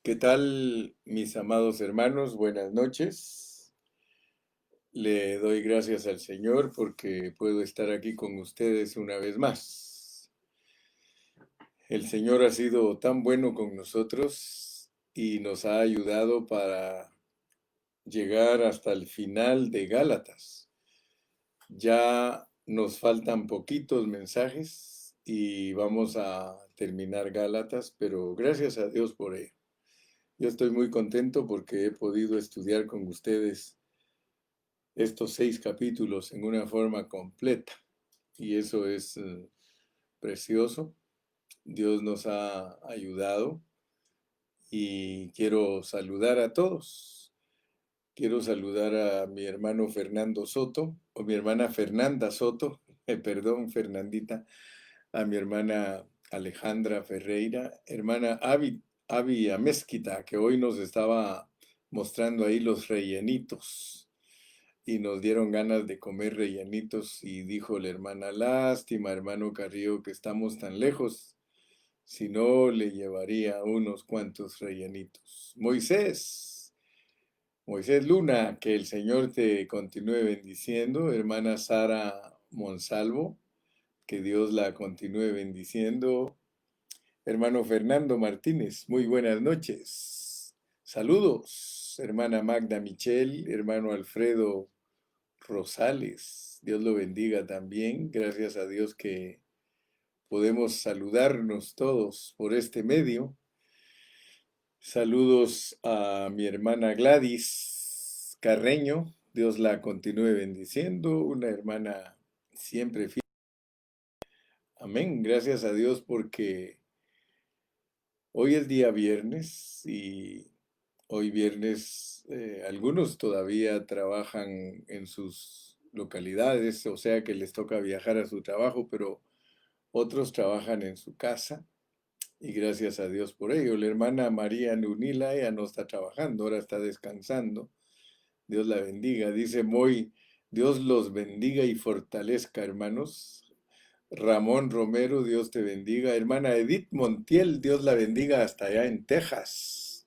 ¿Qué tal, mis amados hermanos? Buenas noches. Le doy gracias al Señor porque puedo estar aquí con ustedes una vez más. El Señor ha sido tan bueno con nosotros y nos ha ayudado para llegar hasta el final de Gálatas. Ya nos faltan poquitos mensajes y vamos a terminar Gálatas, pero gracias a Dios por ello. Yo estoy muy contento porque he podido estudiar con ustedes estos 6 capítulos en una forma completa y eso es precioso. Dios nos ha ayudado y quiero saludar a todos. Quiero saludar a mi hermano Fernando Soto o mi hermana Fernanda Soto, perdón, Fernandita, a mi hermana Alejandra Ferreira, hermana Avi Amezquita, que hoy nos estaba mostrando ahí los rellenitos y nos dieron ganas de comer rellenitos y dijo la hermana, lástima, hermano Carrillo, que estamos tan lejos, si no le llevaría unos cuantos rellenitos. Moisés Luna, que el Señor te continúe bendiciendo, hermana Sara Monsalvo, que Dios la continúe bendiciendo. Hermano Fernando Martínez, muy buenas noches. Saludos, hermana Magda Michel, hermano Alfredo Rosales. Dios lo bendiga también. Gracias a Dios que podemos saludarnos todos por este medio. Saludos a mi hermana Gladys Carreño. Dios la continúe bendiciendo. Una hermana siempre fiel. Amén. Gracias a Dios porque hoy es día viernes y hoy viernes algunos todavía trabajan en sus localidades, o sea que les toca viajar a su trabajo, pero otros trabajan en su casa y gracias a Dios por ello. La hermana María Nunila, ella no está trabajando, ahora está descansando. Dios la bendiga. Dice Moy, Dios los bendiga y fortalezca, hermanos. Ramón Romero, Dios te bendiga. Hermana Edith Montiel, Dios la bendiga hasta allá en Texas.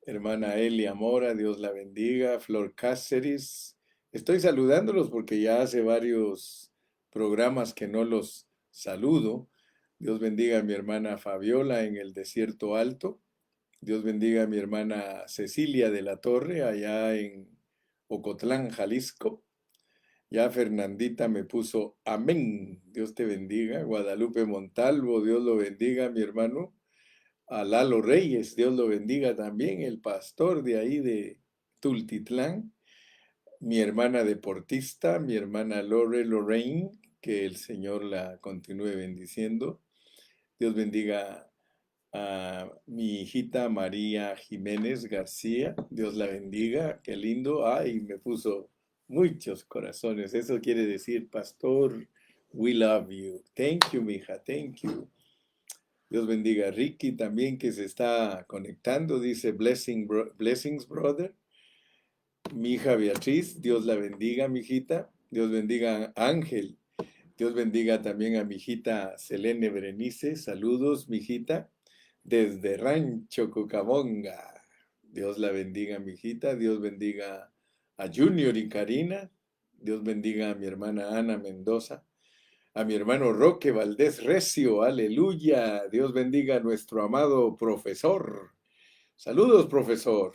Hermana Elia Mora, Dios la bendiga. Flor Cáceres. Estoy saludándolos porque ya hace varios programas que no los saludo. Dios bendiga a mi hermana Fabiola en el Desierto Alto. Dios bendiga a mi hermana Cecilia de la Torre allá en Ocotlán, Jalisco. Ya Fernandita me puso amén. Dios te bendiga. Guadalupe Montalvo, Dios lo bendiga, mi hermano. A Lalo Reyes, Dios lo bendiga también, el pastor de ahí de Tultitlán. Mi hermana deportista, mi hermana Lorraine, que el Señor la continúe bendiciendo. Dios bendiga a mi hijita María Jiménez García. Dios la bendiga. Qué lindo. Ay, me puso muchos corazones. Eso quiere decir, pastor, we love you. Thank you, mija. Thank you. Dios bendiga a Ricky también que se está conectando. Dice blessings, brother. Mi hija Beatriz, Dios la bendiga, mi hijita. Dios bendiga a Ángel. Dios bendiga también a mi hijita Selene Berenice. Saludos, mi hijita, desde Rancho Cucamonga. Dios la bendiga, mi hijita. Dios bendiga a Junior y Karina. Dios bendiga a mi hermana Ana Mendoza. A mi hermano Roque Valdés Recio. Aleluya. Dios bendiga a nuestro amado profesor. Saludos, profesor.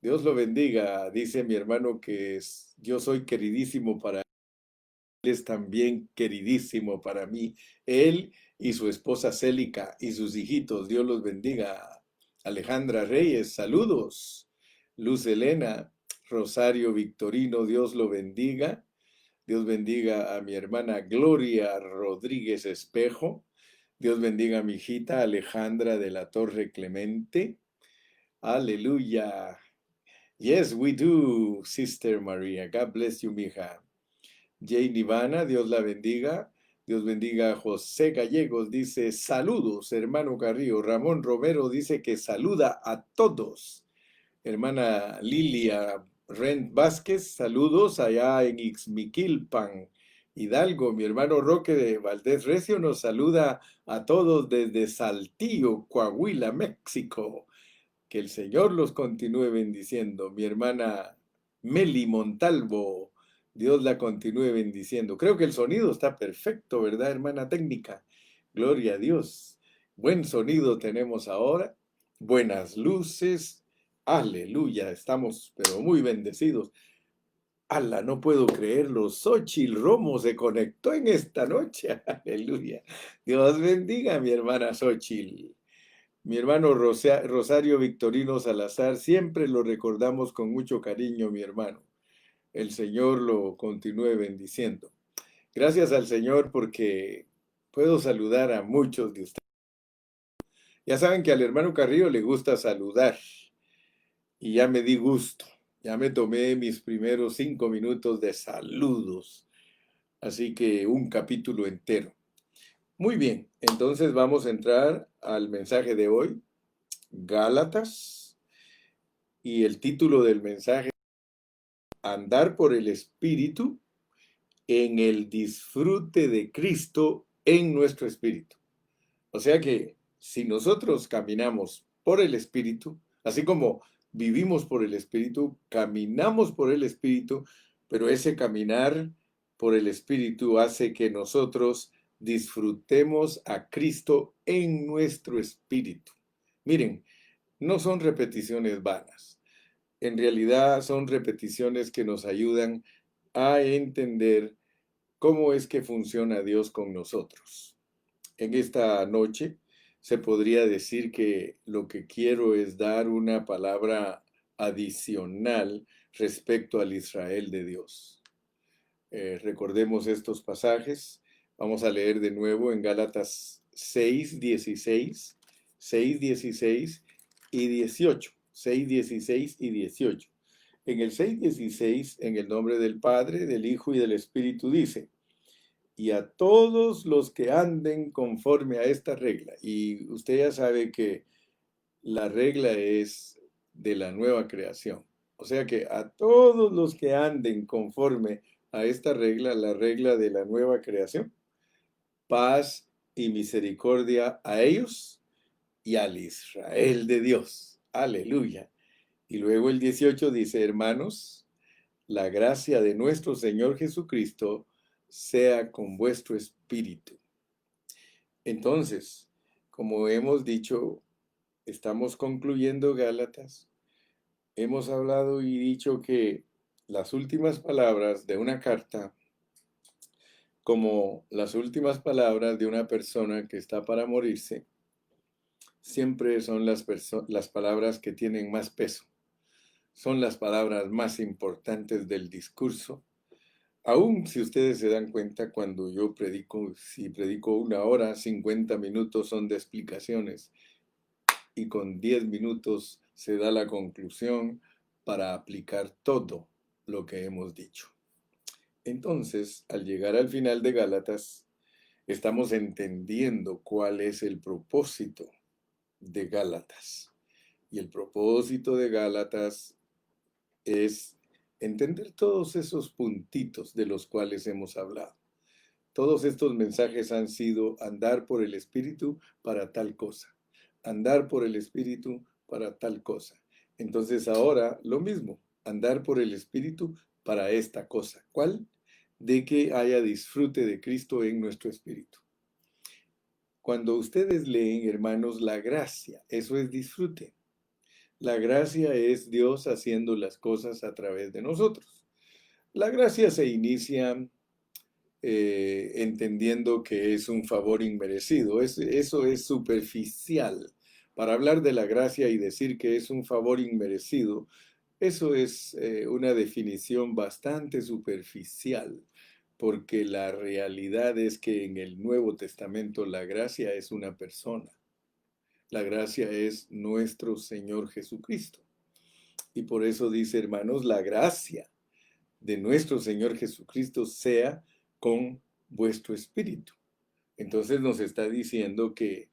Dios lo bendiga. Dice mi hermano que yo soy queridísimo para él, es también queridísimo para mí. Él y su esposa Célica y sus hijitos. Dios los bendiga. Alejandra Reyes, saludos. Luz Elena, Rosario Victorino, Dios lo bendiga. Dios bendiga a mi hermana Gloria Rodríguez Espejo. Dios bendiga a mi hijita Alejandra de la Torre Clemente. Aleluya. Yes, we do, Sister Maria. God bless you, mija. Jay Nivana, Dios la bendiga. Dios bendiga a José Gallegos, dice saludos, hermano Carrillo. Ramón Romero dice que saluda a todos. Hermana Lilia Rent Vázquez, saludos allá en Ixmiquilpan, Hidalgo. Mi hermano Roque de Valdés Recio nos saluda a todos desde Saltillo, Coahuila, México. Que el Señor los continúe bendiciendo. Mi hermana Meli Montalvo, Dios la continúe bendiciendo. Creo que el sonido está perfecto, ¿verdad, hermana técnica? Gloria a Dios. Buen sonido tenemos ahora. Buenas luces. Aleluya. Estamos, pero muy bendecidos. ¡Hala! No puedo creerlo. Xochitl Romo se conectó en esta noche. Aleluya. Dios bendiga a mi hermana Xochitl. Mi hermano Rosario Victorino Salazar, siempre lo recordamos con mucho cariño, mi hermano. El Señor lo continúe bendiciendo. Gracias al Señor porque puedo saludar a muchos de ustedes. Ya saben que al hermano Carrillo le gusta saludar y ya me di gusto. Ya me tomé mis primeros 5 minutos de saludos. Así que un capítulo entero. Muy bien, entonces vamos a entrar al mensaje de hoy. Gálatas. Y el título del mensaje es Andar por el Espíritu en el disfrute de Cristo en nuestro espíritu. O sea que si nosotros caminamos por el Espíritu, así como vivimos por el Espíritu, caminamos por el Espíritu, pero ese caminar por el Espíritu hace que nosotros disfrutemos a Cristo en nuestro espíritu. Miren, no son repeticiones vanas. En realidad son repeticiones que nos ayudan a entender cómo es que funciona Dios con nosotros. En esta noche se podría decir que lo que quiero es dar una palabra adicional respecto al Israel de Dios. Recordemos estos pasajes. Vamos a leer de nuevo en Gálatas 6:16, 6:16 y 18. 6:16 y 18. En el 6:16, en el nombre del Padre, del Hijo y del Espíritu dice, y a todos los que anden conforme a esta regla. Y usted ya sabe que la regla es de la nueva creación. O sea que a todos los que anden conforme a esta regla, la regla de la nueva creación, paz y misericordia a ellos y al Israel de Dios. Aleluya. Y luego el 18 dice, hermanos, la gracia de nuestro Señor Jesucristo sea con vuestro espíritu. Entonces, como hemos dicho, estamos concluyendo Gálatas. Hemos hablado y dicho que las últimas palabras de una carta, como las últimas palabras de una persona que está para morirse, siempre son las palabras que tienen más peso. Son las palabras más importantes del discurso. Aún si ustedes se dan cuenta, cuando yo predico, si predico 1 hora, 50 minutos son de explicaciones y con 10 minutos se da la conclusión para aplicar todo lo que hemos dicho. Entonces, al llegar al final de Gálatas, estamos entendiendo cuál es el propósito de Gálatas. Y el propósito de Gálatas es entender todos esos puntitos de los cuales hemos hablado. Todos estos mensajes han sido andar por el Espíritu para tal cosa, andar por el Espíritu para tal cosa. Entonces ahora lo mismo, andar por el Espíritu para esta cosa. ¿Cuál? De que haya disfrute de Cristo en nuestro espíritu. Cuando ustedes leen, hermanos, la gracia, eso es disfrute. La gracia es Dios haciendo las cosas a través de nosotros. La gracia se inicia entendiendo que es un favor inmerecido. Eso es superficial. Para hablar de la gracia y decir que es un favor inmerecido, eso es una definición bastante superficial, porque la realidad es que en el Nuevo Testamento la gracia es una persona. La gracia es nuestro Señor Jesucristo. Y por eso dice, hermanos, la gracia de nuestro Señor Jesucristo sea con vuestro espíritu. Entonces nos está diciendo que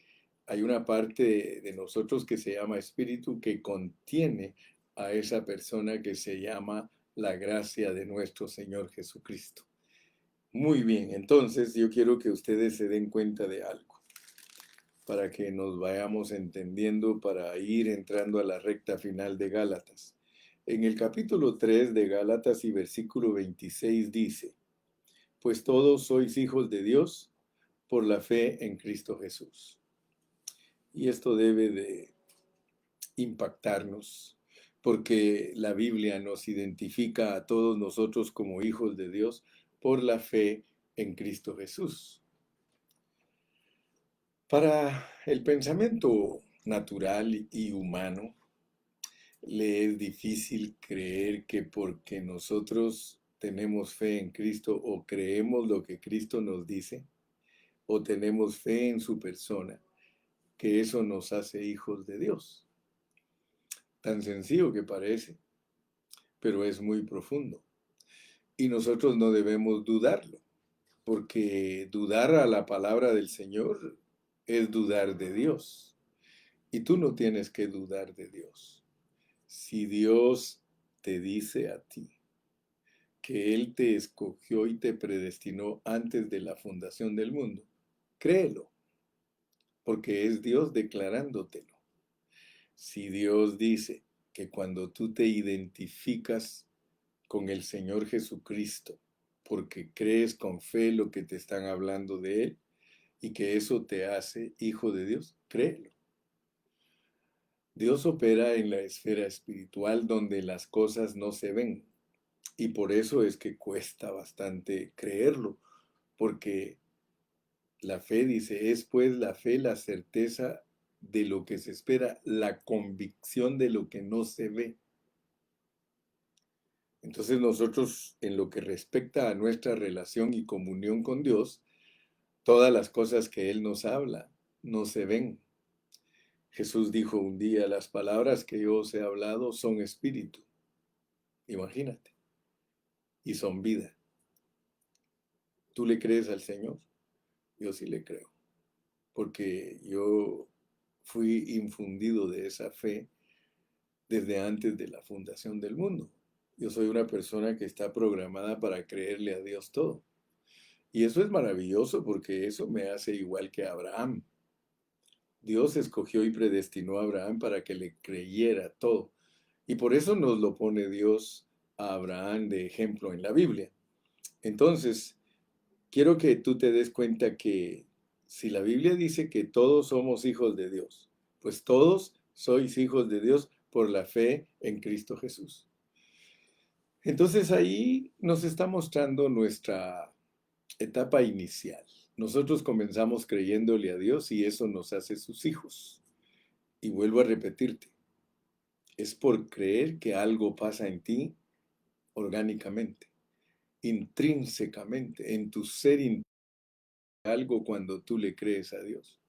hay una parte de nosotros que se llama espíritu que contiene a esa persona que se llama la gracia de nuestro Señor Jesucristo. Muy bien, entonces yo quiero que ustedes se den cuenta de algo. para que nos vayamos entendiendo para ir entrando a la recta final de Gálatas. En el capítulo 3 de Gálatas y versículo 26 dice, pues todos sois hijos de Dios por la fe en Cristo Jesús. Y esto debe de impactarnos, porque la Biblia nos identifica a todos nosotros como hijos de Dios por la fe en Cristo Jesús. Para el pensamiento natural y humano, le es difícil creer que porque nosotros tenemos fe en Cristo o creemos lo que Cristo nos dice o tenemos fe en su persona, que eso nos hace hijos de Dios. Tan sencillo que parece, pero es muy profundo. Y nosotros no debemos dudarlo, porque dudar a la palabra del Señor es dudar de Dios. Y tú no tienes que dudar de Dios. Si Dios te dice a ti que Él te escogió y te predestinó antes de la fundación del mundo, créelo, porque es Dios declarándotelo. Si Dios dice que cuando tú te identificas con el Señor Jesucristo, porque crees con fe lo que te están hablando de Él, y que eso te hace hijo de Dios, créelo. Dios opera en la esfera espiritual donde las cosas no se ven, y por eso es que cuesta bastante creerlo, porque la fe, dice, es pues la fe la certeza de lo que se espera, la convicción de lo que no se ve. Entonces nosotros, en lo que respecta a nuestra relación y comunión con Dios, todas las cosas que Él nos habla no se ven. Jesús dijo un día, las palabras que yo os he hablado son espíritu. Imagínate. Y son vida. ¿Tú le crees al Señor? Yo sí le creo. Porque yo fui infundido de esa fe desde antes de la fundación del mundo. Yo soy una persona que está programada para creerle a Dios todo. Y eso es maravilloso porque eso me hace igual que Abraham. Dios escogió y predestinó a Abraham para que le creyera todo. Y por eso nos lo pone Dios a Abraham de ejemplo en la Biblia. Entonces, quiero que tú te des cuenta que si la Biblia dice que todos somos hijos de Dios, pues todos sois hijos de Dios por la fe en Cristo Jesús. Entonces ahí nos está mostrando nuestra etapa inicial. Nosotros comenzamos creyéndole a Dios y eso nos hace sus hijos. Y vuelvo a repetirte, es por creer que algo pasa en ti orgánicamente, intrínsecamente, en tu ser interior, algo cuando tú le crees a Dios.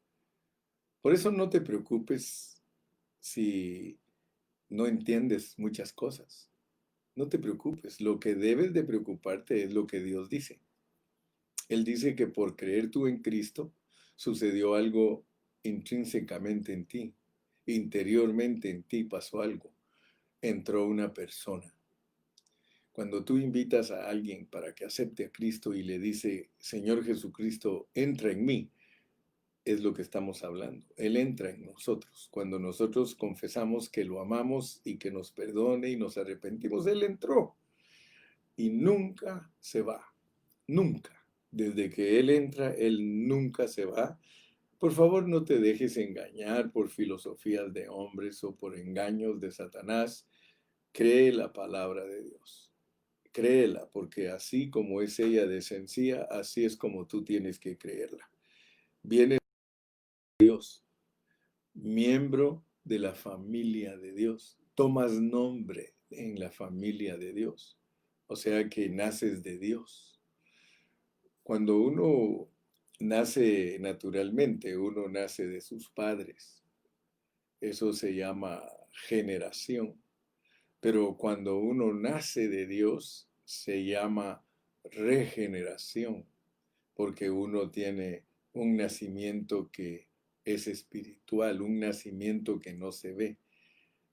Por eso no te preocupes si no entiendes muchas cosas. No te preocupes, lo que debes de preocuparte es lo que Dios dice. Él dice que por creer tú en Cristo, sucedió algo intrínsecamente en ti, interiormente en ti pasó algo, entró una persona. Cuando tú invitas a alguien para que acepte a Cristo y le dice, Señor Jesucristo, entra en mí, es lo que estamos hablando. Él entra en nosotros. Cuando nosotros confesamos que lo amamos y que nos perdone y nos arrepentimos, Él entró. Y nunca se va. Nunca. Desde que Él entra, Él nunca se va. Por favor, no te dejes engañar por filosofías de hombres o por engaños de Satanás. Cree la palabra de Dios. Créela, porque así como es ella de sencilla, así es como tú tienes que creerla. Viene Dios, miembro de la familia de Dios. Tomas nombre en la familia de Dios. O sea que naces de Dios. Cuando uno nace naturalmente, uno nace de sus padres. Eso se llama generación. Pero cuando uno nace de Dios, se llama regeneración, porque uno tiene un nacimiento que es espiritual, un nacimiento que no se ve.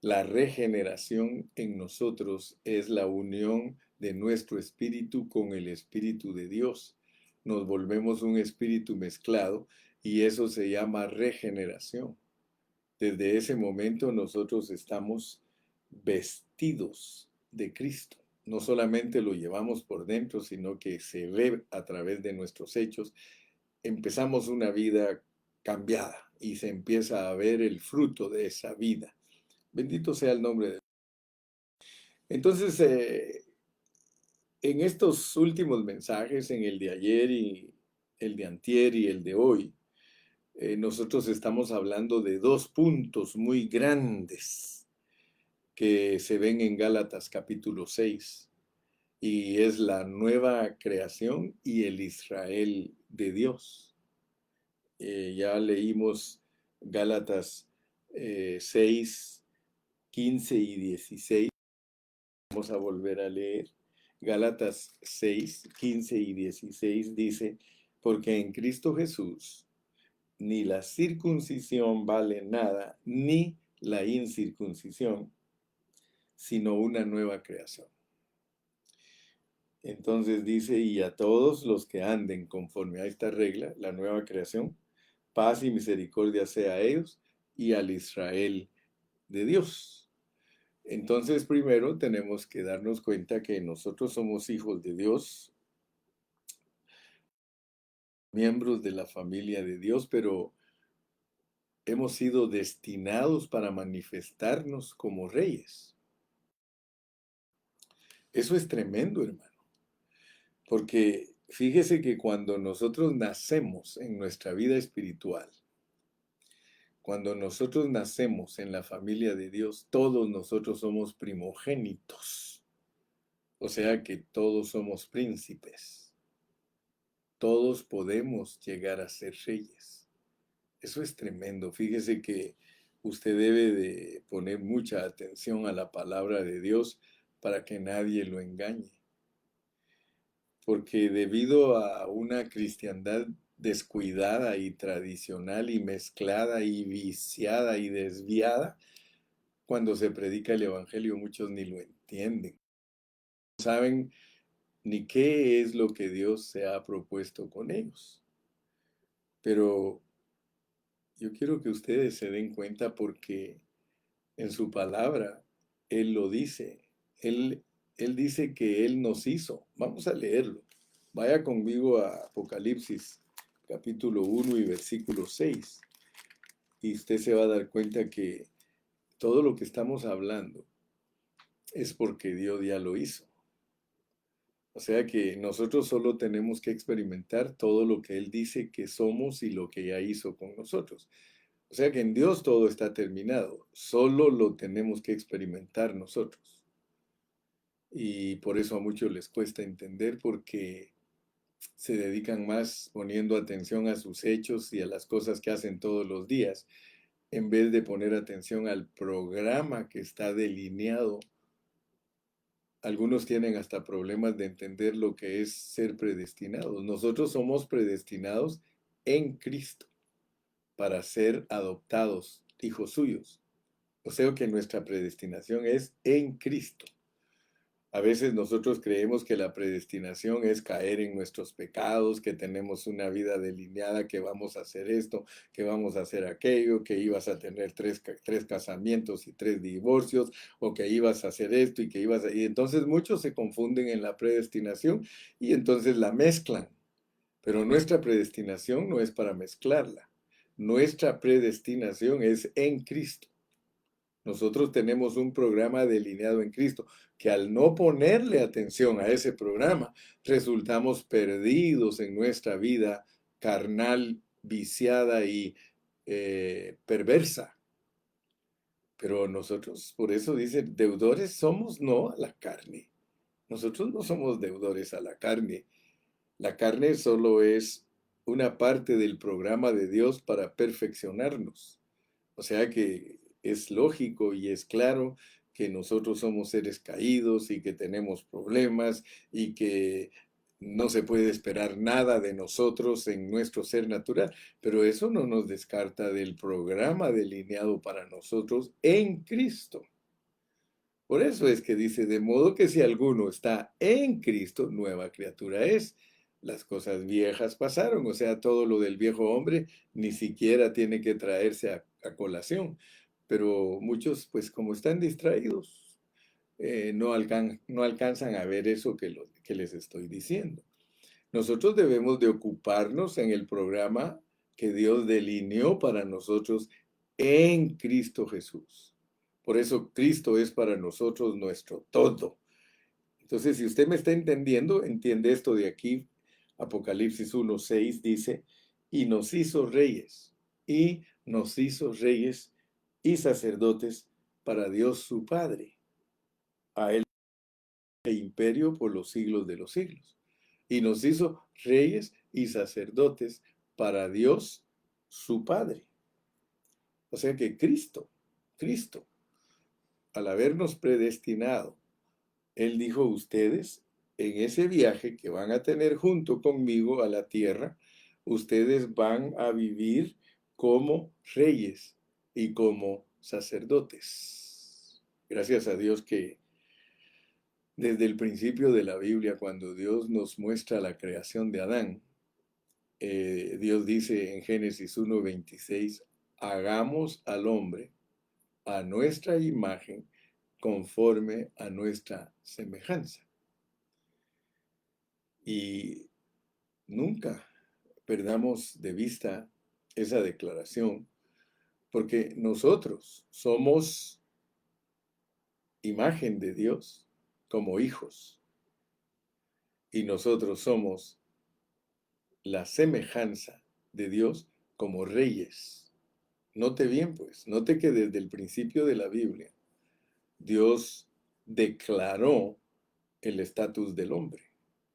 La regeneración en nosotros es la unión de nuestro espíritu con el espíritu de Dios. Nos volvemos un espíritu mezclado y eso se llama regeneración. Desde ese momento nosotros estamos vestidos de Cristo. No solamente lo llevamos por dentro, sino que se ve a través de nuestros hechos. Empezamos una vida cambiada y se empieza a ver el fruto de esa vida. Bendito sea el nombre de Dios. Entonces, en estos últimos mensajes, en el de ayer y el de antier y el de hoy, nosotros estamos hablando de dos puntos muy grandes que se ven en Gálatas capítulo 6, y es la nueva creación y el Israel de Dios. Ya leímos Gálatas 6, 15 y 16. Vamos a volver a leer. Gálatas 6, 15 y 16 dice, porque en Cristo Jesús ni la circuncisión vale nada, ni la incircuncisión, sino una nueva creación. Entonces dice, y a todos los que anden conforme a esta regla, la nueva creación, paz y misericordia sea a ellos y al Israel de Dios. Entonces, primero tenemos que darnos cuenta que nosotros somos hijos de Dios, miembros de la familia de Dios, pero hemos sido destinados para manifestarnos como reyes. Eso es tremendo, hermano, porque fíjese que cuando nosotros nacemos en nuestra vida espiritual, cuando nosotros nacemos en la familia de Dios, todos nosotros somos primogénitos, o sea que todos somos príncipes, todos podemos llegar a ser reyes. Eso es tremendo. Fíjese que usted debe de poner mucha atención a la palabra de Dios para que nadie lo engañe. Porque debido a una cristiandad descuidada y tradicional y mezclada y viciada y desviada, cuando se predica el Evangelio muchos ni lo entienden. No saben ni qué es lo que Dios se ha propuesto con ellos. Pero yo quiero que ustedes se den cuenta porque en su palabra Él lo dice. Él dice que Él nos hizo. Vamos a leerlo. Vaya conmigo a Apocalipsis capítulo 1 y versículo 6. Y usted se va a dar cuenta que todo lo que estamos hablando es porque Dios ya lo hizo. O sea que nosotros solo tenemos que experimentar todo lo que Él dice que somos y lo que ya hizo con nosotros. O sea que en Dios todo está terminado, solo lo tenemos que experimentar nosotros. Y por eso a muchos les cuesta entender porque se dedican más poniendo atención a sus hechos y a las cosas que hacen todos los días, en vez de poner atención al programa que está delineado. Algunos tienen hasta problemas de entender lo que es ser predestinados. Nosotros somos predestinados en Cristo para ser adoptados, hijos suyos. O sea que nuestra predestinación es en Cristo. A veces nosotros creemos que la predestinación es caer en nuestros pecados, que tenemos una vida delineada, que vamos a hacer esto, que vamos a hacer aquello, que ibas a tener tres casamientos y 3 divorcios, o que ibas a hacer esto y que ibas a... Y entonces muchos se confunden en la predestinación y entonces la mezclan. Pero nuestra predestinación no es para mezclarla. Nuestra predestinación es en Cristo. Nosotros tenemos un programa delineado en Cristo, que al no ponerle atención a ese programa, resultamos perdidos en nuestra vida carnal, viciada y perversa. Pero nosotros, por eso dice, deudores somos no a la carne. Nosotros no somos deudores a la carne. La carne solo es una parte del programa de Dios para perfeccionarnos. O sea que es lógico y es claro que nosotros somos seres caídos y que tenemos problemas y que no se puede esperar nada de nosotros en nuestro ser natural, pero eso no nos descarta del programa delineado para nosotros en Cristo. Por eso es que dice, de modo que si alguno está en Cristo, nueva criatura es. las cosas viejas pasaron, o sea, todo lo del viejo hombre ni siquiera tiene que traerse a colación. Pero muchos, pues como están distraídos, no alcanzan a ver eso que les estoy diciendo. Nosotros debemos de ocuparnos en el programa que Dios delineó para nosotros en Cristo Jesús. Por eso Cristo es para nosotros nuestro todo. Entonces, si usted me está entendiendo, entiende esto de aquí. Apocalipsis 1:6 dice, y nos hizo reyes, y nos hizo reyes y sacerdotes para Dios su Padre. A él e imperio por los siglos de los siglos. Y nos hizo reyes y sacerdotes para Dios su Padre. O sea que Cristo, al habernos predestinado, Él dijo, ustedes, en ese viaje que van a tener junto conmigo a la tierra, ustedes van a vivir como reyes y como sacerdotes. Gracias a Dios que desde el principio de la Biblia, cuando Dios nos muestra la creación de Adán, Dios dice en Génesis 1:26, hagamos al hombre a nuestra imagen conforme a nuestra semejanza. Y nunca perdamos de vista esa declaración, porque nosotros somos imagen de Dios como hijos, y nosotros somos la semejanza de Dios como reyes. Note bien, pues, note que desde el principio de la Biblia, Dios declaró el estatus del hombre.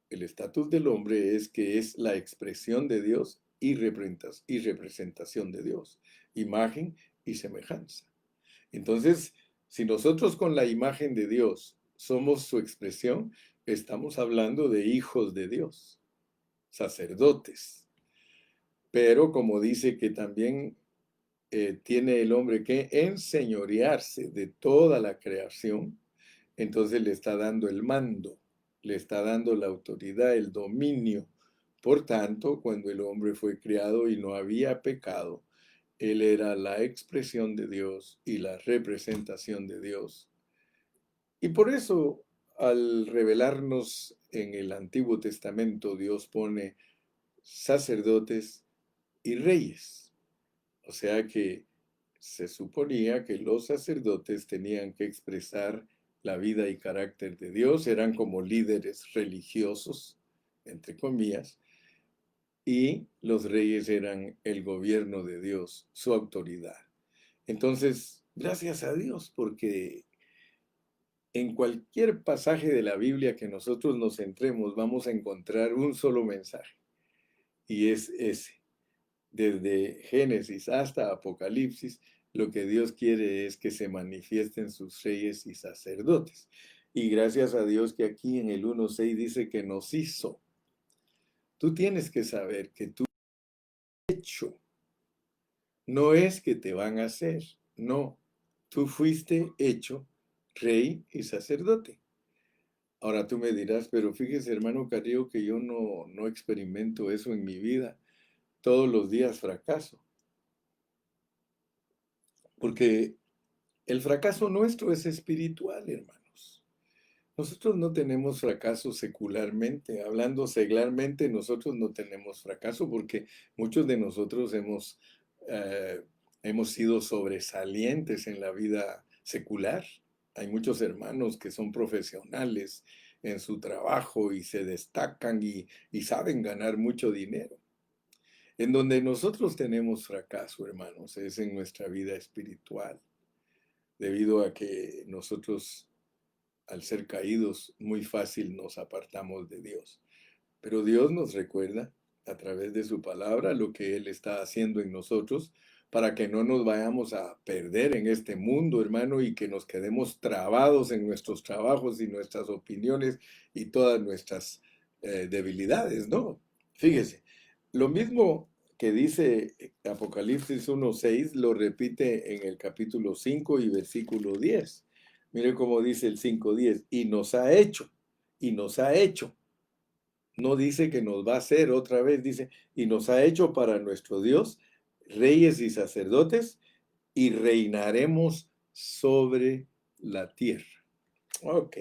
El estatus del hombre es que es la expresión de Dios y representación de Dios, imagen y semejanza. Entonces, si nosotros con la imagen de Dios somos su expresión, estamos hablando de hijos de Dios, sacerdotes. Pero como dice que también tiene el hombre que enseñorearse de toda la creación, entonces le está dando el mando, le está dando la autoridad, el dominio. Por tanto, cuando el hombre fue creado y no había pecado, él era la expresión de Dios y la representación de Dios. Y por eso, al revelarnos en el Antiguo Testamento, Dios pone sacerdotes y reyes. O sea que se suponía que los sacerdotes tenían que expresar la vida y carácter de Dios, eran como líderes religiosos, entre comillas, y los reyes eran el gobierno de Dios, su autoridad. Entonces, gracias a Dios, porque en cualquier pasaje de la Biblia que nosotros nos centremos, vamos a encontrar un solo mensaje, y es ese. Desde Génesis hasta Apocalipsis, lo que Dios quiere es que se manifiesten sus reyes y sacerdotes. Y gracias a Dios que aquí en el 1:6 dice que nos hizo. Tú tienes que saber que tú hecho, no es que te van a hacer, no, tú fuiste hecho rey y sacerdote. Ahora tú me dirás, pero fíjese hermano Carrillo que yo no experimento eso en mi vida. Todos los días fracaso. Porque el fracaso nuestro es espiritual, hermanos. Nosotros no tenemos fracaso secularmente. Hablando seglarmente, nosotros no tenemos fracaso porque muchos de nosotros hemos sido sobresalientes en la vida secular. Hay muchos hermanos que son profesionales en su trabajo y se destacan y saben ganar mucho dinero. En donde nosotros tenemos fracaso, hermanos, es en nuestra vida espiritual, debido a que nosotros, al ser caídos, muy fácil nos apartamos de Dios. Pero Dios nos recuerda a través de su palabra lo que Él está haciendo en nosotros para que no nos vayamos a perder en este mundo, hermano, y que nos quedemos trabados en nuestros trabajos y nuestras opiniones y todas nuestras debilidades, ¿no? Fíjese, lo mismo que dice Apocalipsis 1:6 lo repite en el capítulo 5 y versículo 10. Mire cómo dice el 5:10, y nos ha hecho, y nos ha hecho. No dice que nos va a hacer otra vez, dice, y nos ha hecho para nuestro Dios reyes y sacerdotes y reinaremos sobre la tierra. Ok.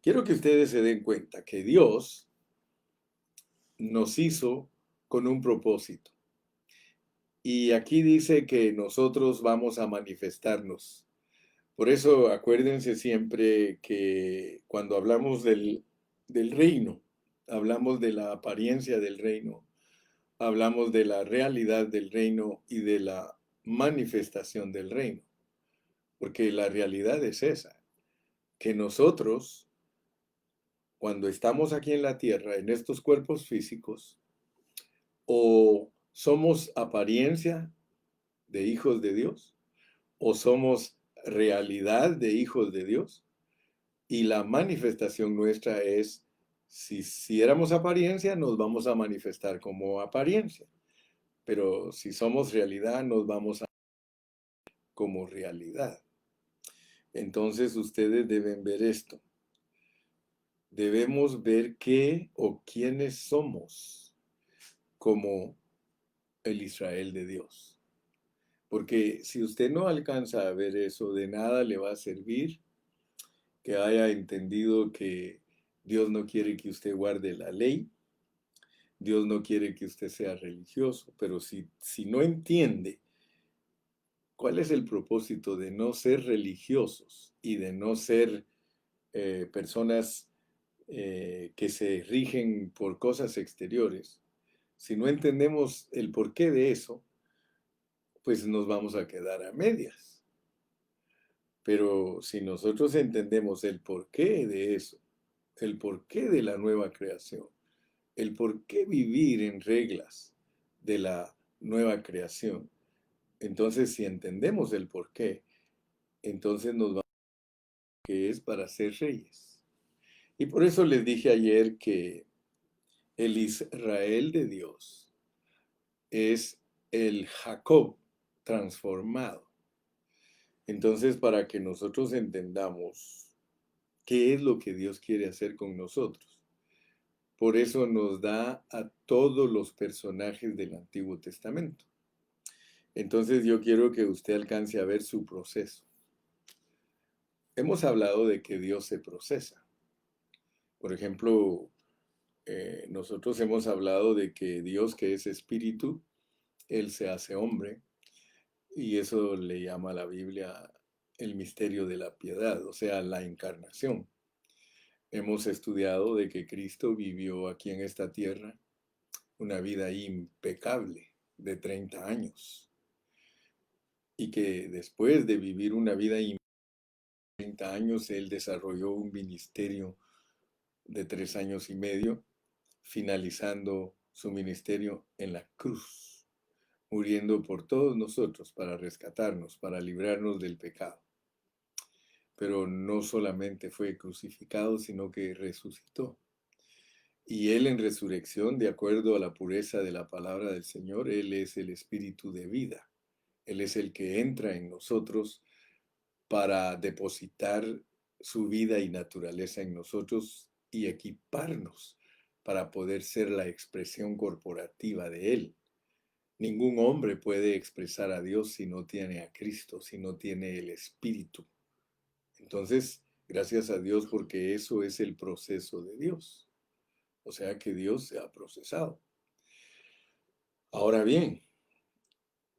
Quiero que ustedes se den cuenta que Dios nos hizo con un propósito. Y aquí dice que nosotros vamos a manifestarnos. Por eso acuérdense siempre que cuando hablamos del reino, hablamos de la apariencia del reino, hablamos de la realidad del reino y de la manifestación del reino. Porque la realidad es esa, que nosotros, cuando estamos aquí en la tierra, en estos cuerpos físicos, o somos apariencia de hijos de Dios, o somos realidad de hijos de Dios, y la manifestación nuestra es, si éramos apariencia, nos vamos a manifestar como apariencia, pero si somos realidad, nos vamos a como realidad. Entonces ustedes deben ver esto. Debemos ver qué o quiénes somos como el Israel de Dios. Porque si usted no alcanza a ver eso, de nada le va a servir que haya entendido que Dios no quiere que usted guarde la ley, Dios no quiere que usted sea religioso, pero si no entiende cuál es el propósito de no ser religiosos y de no ser personas que se rigen por cosas exteriores, si no entendemos el porqué de eso, pues nos vamos a quedar a medias. Pero si nosotros entendemos el porqué de eso, el porqué de la nueva creación, el porqué vivir en reglas de la nueva creación, entonces si entendemos el porqué, entonces nos vamos a que es para ser reyes. Y por eso les dije ayer que el Israel de Dios es el Jacob transformado. Entonces, para que nosotros entendamos qué es lo que Dios quiere hacer con nosotros, por eso nos da a todos los personajes del Antiguo Testamento. Entonces, yo quiero que usted alcance a ver su proceso. Hemos hablado de que Dios se procesa. Por ejemplo, nosotros hemos hablado de que Dios, que es espíritu, Él se hace hombre, y eso le llama a la Biblia el misterio de la piedad, o sea, la encarnación. Hemos estudiado de que Cristo vivió aquí en esta tierra una vida impecable de 30 años y que después de vivir una vida impecable de 30 años, Él desarrolló un ministerio de 3 años y medio, finalizando su ministerio en la cruz, muriendo por todos nosotros para rescatarnos, para librarnos del pecado. Pero no solamente fue crucificado, sino que resucitó. Y Él en resurrección, de acuerdo a la pureza de la palabra del Señor, Él es el espíritu de vida. Él es el que entra en nosotros para depositar su vida y naturaleza en nosotros y equiparnos para poder ser la expresión corporativa de Él. Ningún hombre puede expresar a Dios si no tiene a Cristo, si no tiene el Espíritu. Entonces, gracias a Dios porque eso es el proceso de Dios. O sea que Dios se ha procesado. Ahora bien,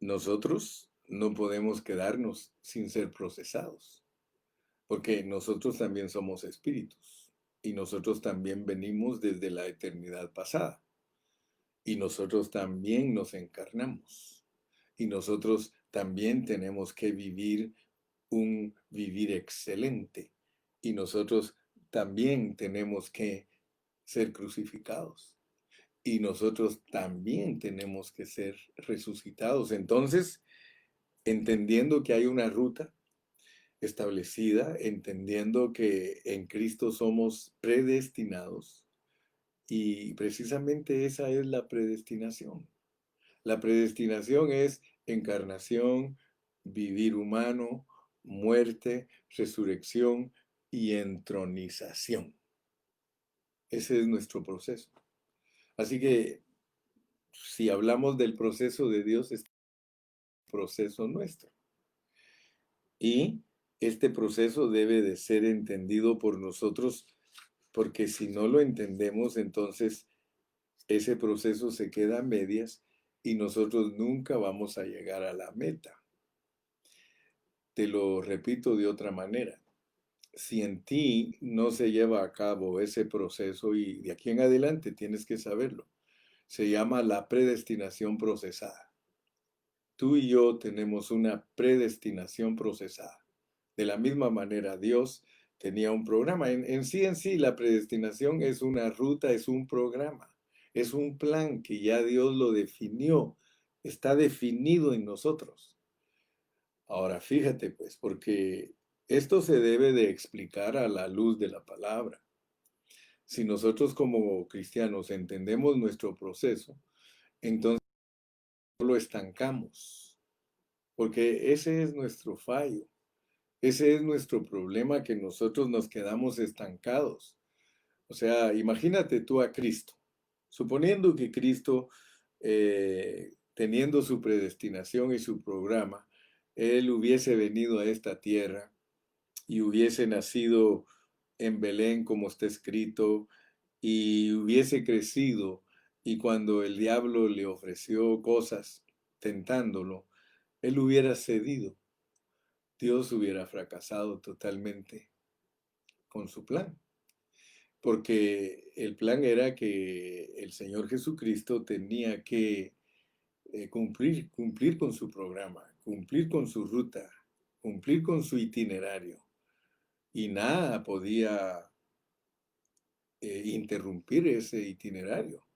nosotros no podemos quedarnos sin ser procesados, porque nosotros también somos espíritus y nosotros también venimos desde la eternidad pasada y nosotros también nos encarnamos y nosotros también tenemos que vivir un vivir excelente y nosotros también tenemos que ser crucificados y nosotros también tenemos que ser resucitados. Entonces, entendiendo que hay una ruta establecida, entendiendo que en Cristo somos predestinados y precisamente esa es la predestinación. La predestinación es encarnación, vivir humano, muerte, resurrección y entronización. Ese es nuestro proceso. Así que si hablamos del proceso de Dios, es el proceso nuestro. Y este proceso debe de ser entendido por nosotros, porque si no lo entendemos, entonces ese proceso se queda a medias y nosotros nunca vamos a llegar a la meta. Te lo repito de otra manera. Si en ti no se lleva a cabo ese proceso, y de aquí en adelante tienes que saberlo, se llama la predestinación procesada. Tú y yo tenemos una predestinación procesada. De la misma manera, Dios tenía un programa. En sí, la predestinación es una ruta, es un programa, es un plan que ya Dios lo definió, está definido en nosotros. Ahora, fíjate pues, porque esto se debe de explicar a la luz de la palabra. Si nosotros como cristianos entendemos nuestro proceso, entonces no lo estancamos, porque ese es nuestro fallo. Ese es nuestro problema, que nosotros nos quedamos estancados. O sea, imagínate tú a Cristo. Suponiendo que Cristo, teniendo su predestinación y su programa, Él hubiese venido a esta tierra y hubiese nacido en Belén, como está escrito, y hubiese crecido, y cuando el diablo le ofreció cosas tentándolo, Él hubiera cedido. Dios hubiera fracasado totalmente con su plan, porque el plan era que el Señor Jesucristo tenía que cumplir con su programa, cumplir con su ruta, cumplir con su itinerario, y nada podía interrumpir ese itinerario.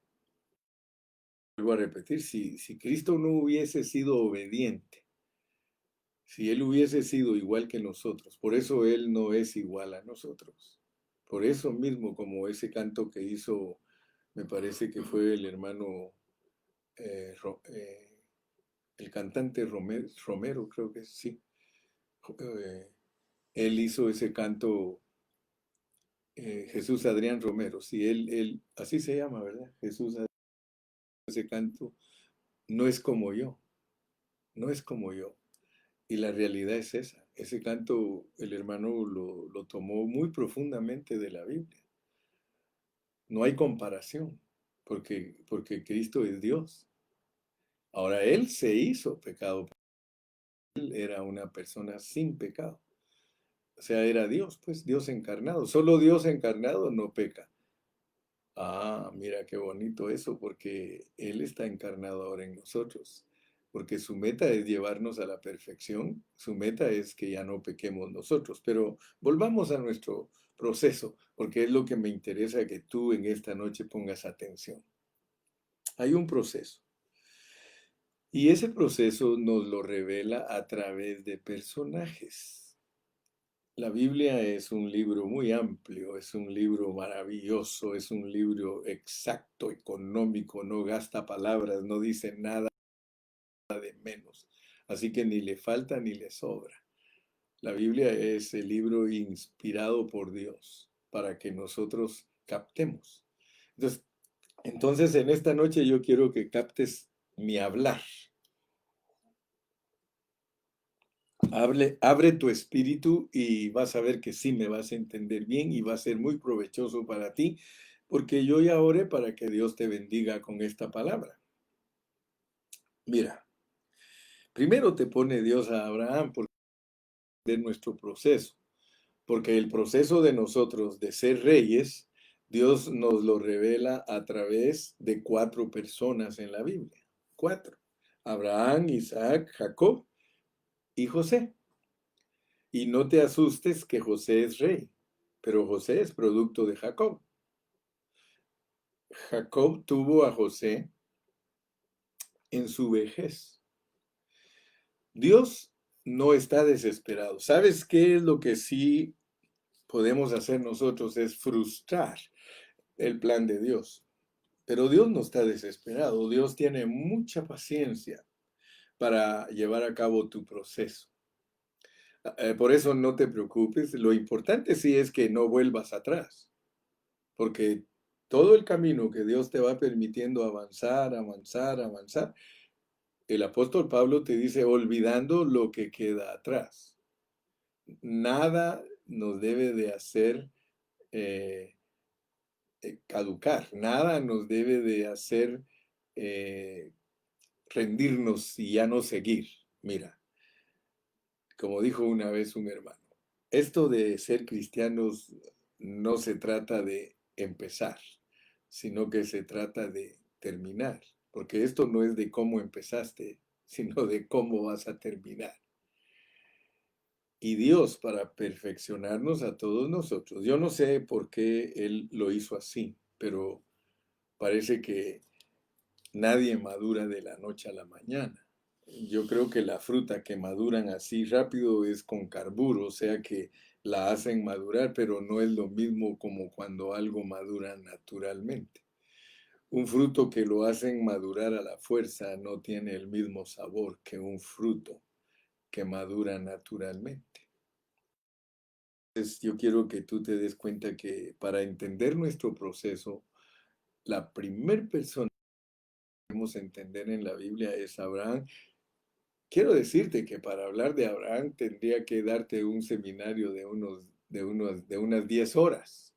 Vuelvo a repetir, si Cristo no hubiese sido obediente, si Él hubiese sido igual que nosotros, por eso Él no es igual a nosotros. Por eso mismo, como ese canto que hizo, me parece que fue el hermano, el cantante Romero, creo que sí. Eh, Él hizo ese canto, Jesús Adrián Romero, sí, así se llama, ¿verdad? Jesús Adrián, ese canto, no es como yo, no es como yo. Y la realidad es esa. Ese canto el hermano lo tomó muy profundamente de la Biblia. No hay comparación, porque Cristo es Dios. Ahora, Él se hizo pecado. Él era una persona sin pecado. O sea, era Dios, pues Dios encarnado. Solo Dios encarnado no peca. Ah, mira qué bonito eso, porque Él está encarnado ahora en nosotros. Porque su meta es llevarnos a la perfección, su meta es que ya no pequemos nosotros. Pero volvamos a nuestro proceso, porque es lo que me interesa que tú en esta noche pongas atención. Hay un proceso, y ese proceso nos lo revela a través de personajes. La Biblia es un libro muy amplio, es un libro maravilloso, es un libro exacto, económico, no gasta palabras, no dice nada de menos. Así que ni le falta ni le sobra. La Biblia es el libro inspirado por Dios para que nosotros captemos. Entonces, en esta noche yo quiero que captes mi hablar. Abre tu espíritu y vas a ver que sí me vas a entender bien y va a ser muy provechoso para ti, porque yo ya oré para que Dios te bendiga con esta palabra. Mira, primero te pone Dios a Abraham por nuestro proceso, porque el proceso de nosotros de ser reyes, Dios nos lo revela a través de 4 personas en la Biblia. 4. Abraham, Isaac, Jacob y José. Y no te asustes que José es rey, pero José es producto de Jacob. Jacob tuvo a José en su vejez. Dios no está desesperado. ¿Sabes qué es lo que sí podemos hacer nosotros? Es frustrar el plan de Dios. Pero Dios no está desesperado. Dios tiene mucha paciencia para llevar a cabo tu proceso. Por eso no te preocupes. Lo importante sí es que no vuelvas atrás, porque todo el camino que Dios te va permitiendo avanzar, avanzar, avanzar, el apóstol Pablo te dice, olvidando lo que queda atrás. Nada nos debe de hacer eh, caducar, nada nos debe de hacer eh, rendirnos y ya no seguir. Mira, como dijo una vez un hermano, esto de ser cristianos no se trata de empezar, sino que se trata de terminar, porque esto no es de cómo empezaste, sino de cómo vas a terminar. Y Dios para perfeccionarnos a todos nosotros. Yo no sé por qué Él lo hizo así, pero parece que nadie madura de la noche a la mañana. Yo creo que la fruta que maduran así rápido es con carburo, o sea que la hacen madurar, pero no es lo mismo como cuando algo madura naturalmente. Un fruto que lo hacen madurar a la fuerza no tiene el mismo sabor que un fruto que madura naturalmente. Entonces, yo quiero que tú te des cuenta que para entender nuestro proceso, la primer persona que debemos entender en la Biblia es Abraham. Quiero decirte que para hablar de Abraham tendría que darte un seminario de unas 10 horas.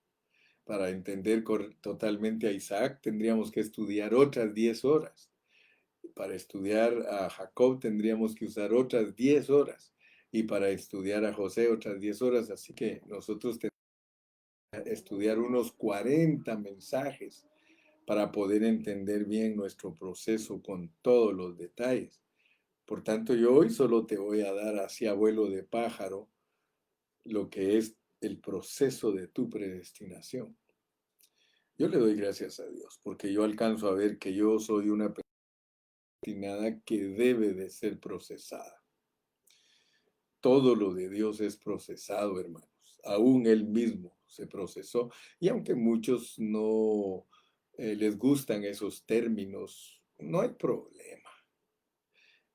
Para entender totalmente a Isaac tendríamos que estudiar otras 10 horas. Para estudiar a Jacob tendríamos que usar otras 10 horas. Y para estudiar a José otras 10 horas. Así que nosotros tenemos que estudiar unos 40 mensajes para poder entender bien nuestro proceso con todos los detalles. Por tanto, yo hoy solo te voy a dar así a vuelo de pájaro lo que es el proceso de tu predestinación. Yo le doy gracias a Dios porque yo alcanzo a ver que yo soy una persona predestinada que debe de ser procesada. Todo lo de Dios es procesado, hermanos. Aún Él mismo se procesó. Y aunque muchos no les gustan esos términos, no hay problema.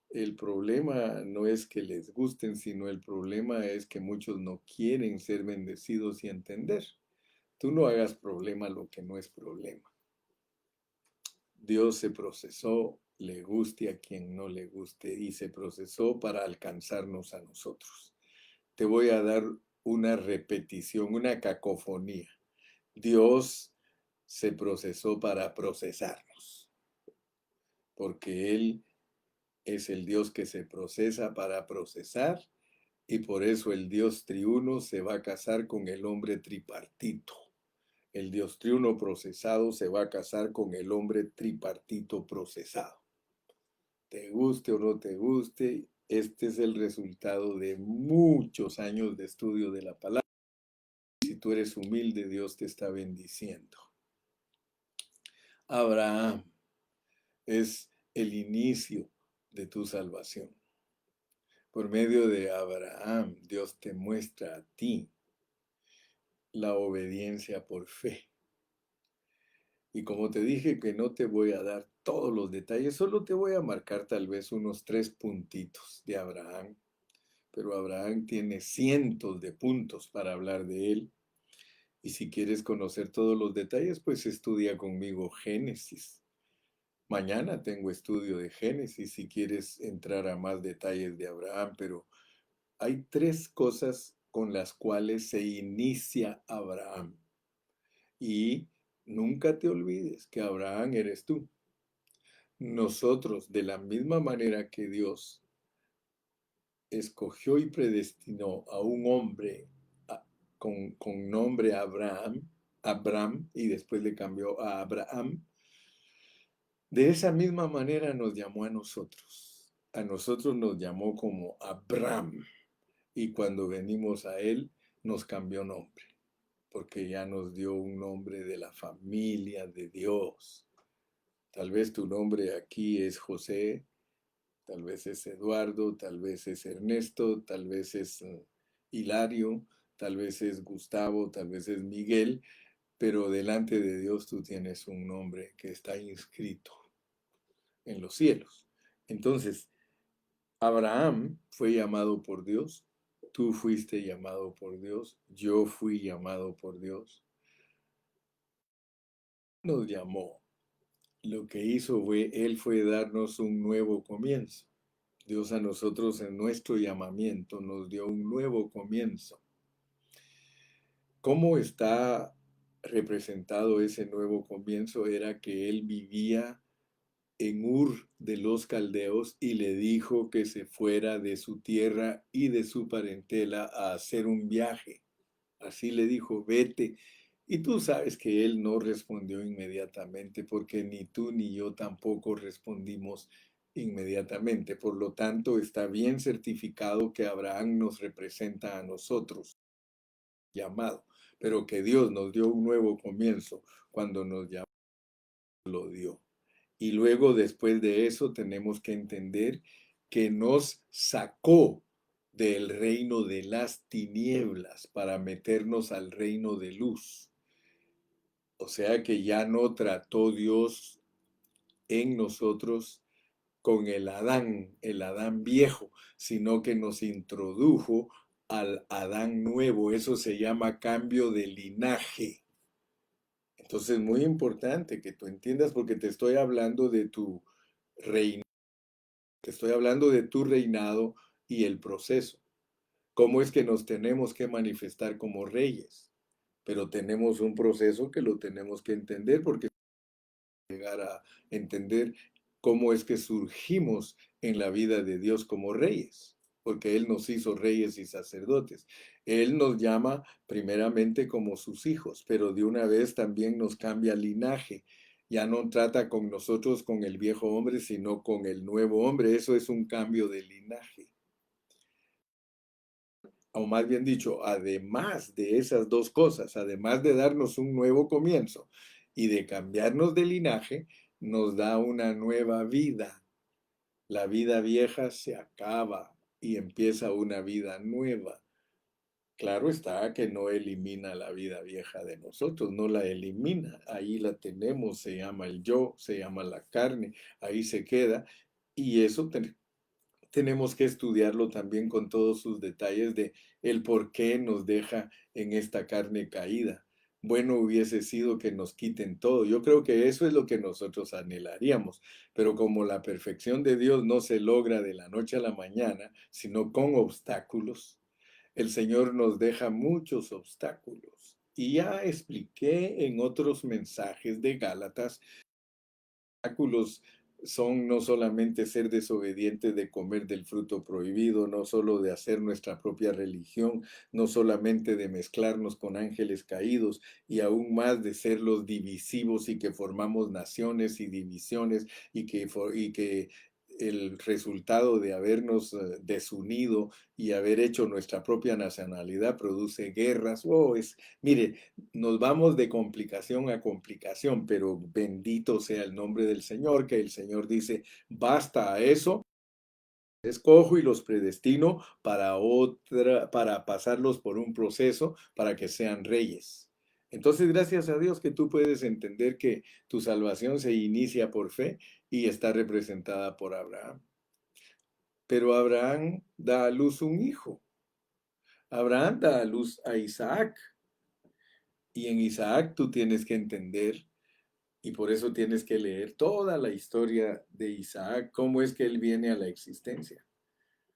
El problema no es que les gusten, sino el problema es que muchos no quieren ser bendecidos y entender. Tú no hagas problema lo que no es problema. Dios se procesó, le guste a quien no le guste, y se procesó para alcanzarnos a nosotros. Te voy a dar una repetición, una cacofonía. Dios se procesó para procesarnos, porque Él es el Dios que se procesa para procesar. Y por eso el Dios triuno se va a casar con el hombre tripartito. El Dios triuno procesado se va a casar con el hombre tripartito procesado. Te guste o no te guste, este es el resultado de muchos años de estudio de la palabra. Si tú eres humilde, Dios te está bendiciendo. Abraham es el inicio de tu salvación. Por medio de Abraham, Dios te muestra a ti la obediencia por fe. Y como te dije que no te voy a dar todos los detalles, solo te voy a marcar tal vez unos 3 puntitos de Abraham. Pero Abraham tiene cientos de puntos para hablar de él. Y si quieres conocer todos los detalles, pues estudia conmigo Génesis. Mañana tengo estudio de Génesis si quieres entrar a más detalles de Abraham, pero hay 3 cosas con las cuales se inicia Abraham. Y nunca te olvides que Abraham eres tú. Nosotros, de la misma manera que Dios escogió y predestinó a un hombre con nombre Abraham, y después le cambió a Abraham, de esa misma manera nos llamó a nosotros. A nosotros nos llamó como Abraham, y cuando venimos a él nos cambió nombre, porque ya nos dio un nombre de la familia de Dios. Tal vez tu nombre aquí es José, tal vez es Eduardo, tal vez es Ernesto, tal vez es Hilario, tal vez es Gustavo, tal vez es Miguel, pero delante de Dios tú tienes un nombre que está inscrito en los cielos. Entonces, Abraham fue llamado por Dios, tú fuiste llamado por Dios, yo fui llamado por Dios. nos llamó, lo que hizo Él fue darnos un nuevo comienzo. Dios a nosotros en nuestro llamamiento nos dio un nuevo comienzo. ¿Cómo está representado ese nuevo comienzo? Era que Él vivía en Ur de los Caldeos y le dijo que se fuera de su tierra y de su parentela a hacer un viaje. Así le dijo, vete. Y tú sabes que él no respondió inmediatamente porque ni tú ni yo tampoco respondimos inmediatamente. Por lo tanto, está bien certificado que Abraham nos representa a nosotros, llamado, pero que Dios nos dio un nuevo comienzo cuando nos llamó, lo dio. Y luego, después de eso, tenemos que entender que nos sacó del reino de las tinieblas para meternos al reino de luz. O sea que ya no trató Dios en nosotros con el Adán viejo, sino que nos introdujo al Adán nuevo. Eso se llama cambio de linaje. Entonces, muy importante que tú entiendas porque te estoy hablando de tu reinado. Te estoy hablando de tu reinado y el proceso. ¿Cómo es que nos tenemos que manifestar como reyes? Pero tenemos un proceso que lo tenemos que entender porque llegar a entender cómo es que surgimos en la vida de Dios como reyes, porque Él nos hizo reyes y sacerdotes. Él nos llama primeramente como sus hijos, pero de una vez también nos cambia linaje. Ya no trata con nosotros con el viejo hombre, sino con el nuevo hombre. Eso es un cambio de linaje. O más bien dicho, además de esas dos cosas, además de darnos un nuevo comienzo y de cambiarnos de linaje, nos da una nueva vida. La vida vieja se acaba y empieza una vida nueva. Claro está que no elimina la vida vieja de nosotros, no la elimina. Ahí la tenemos, se llama el yo, se llama la carne, ahí se queda. Y eso tenemos que estudiarlo también con todos sus detalles de el por qué nos deja en esta carne caída. Bueno hubiese sido que nos quiten todo. Yo creo que eso es lo que nosotros anhelaríamos, pero como la perfección de Dios no se logra de la noche a la mañana, sino con obstáculos, el Señor nos deja muchos obstáculos. Y ya expliqué en otros mensajes de Gálatas obstáculos son no solamente ser desobedientes de comer del fruto prohibido, no solo de hacer nuestra propia religión, no solamente de mezclarnos con ángeles caídos y aún más de ser los divisivos y que formamos naciones y divisiones y que el resultado de habernos desunido y haber hecho nuestra propia nacionalidad produce guerras. Oh, mire, nos vamos de complicación a complicación, pero bendito sea el nombre del Señor, que el Señor dice, basta a eso, escojo y los predestino para pasarlos por un proceso para que sean reyes. Entonces, gracias a Dios que tú puedes entender que tu salvación se inicia por fe y está representada por Abraham. Pero Abraham da a luz un hijo. Abraham da a luz a Isaac. Y en Isaac tú tienes que entender. Y por eso tienes que leer toda la historia de Isaac, cómo es que él viene a la existencia.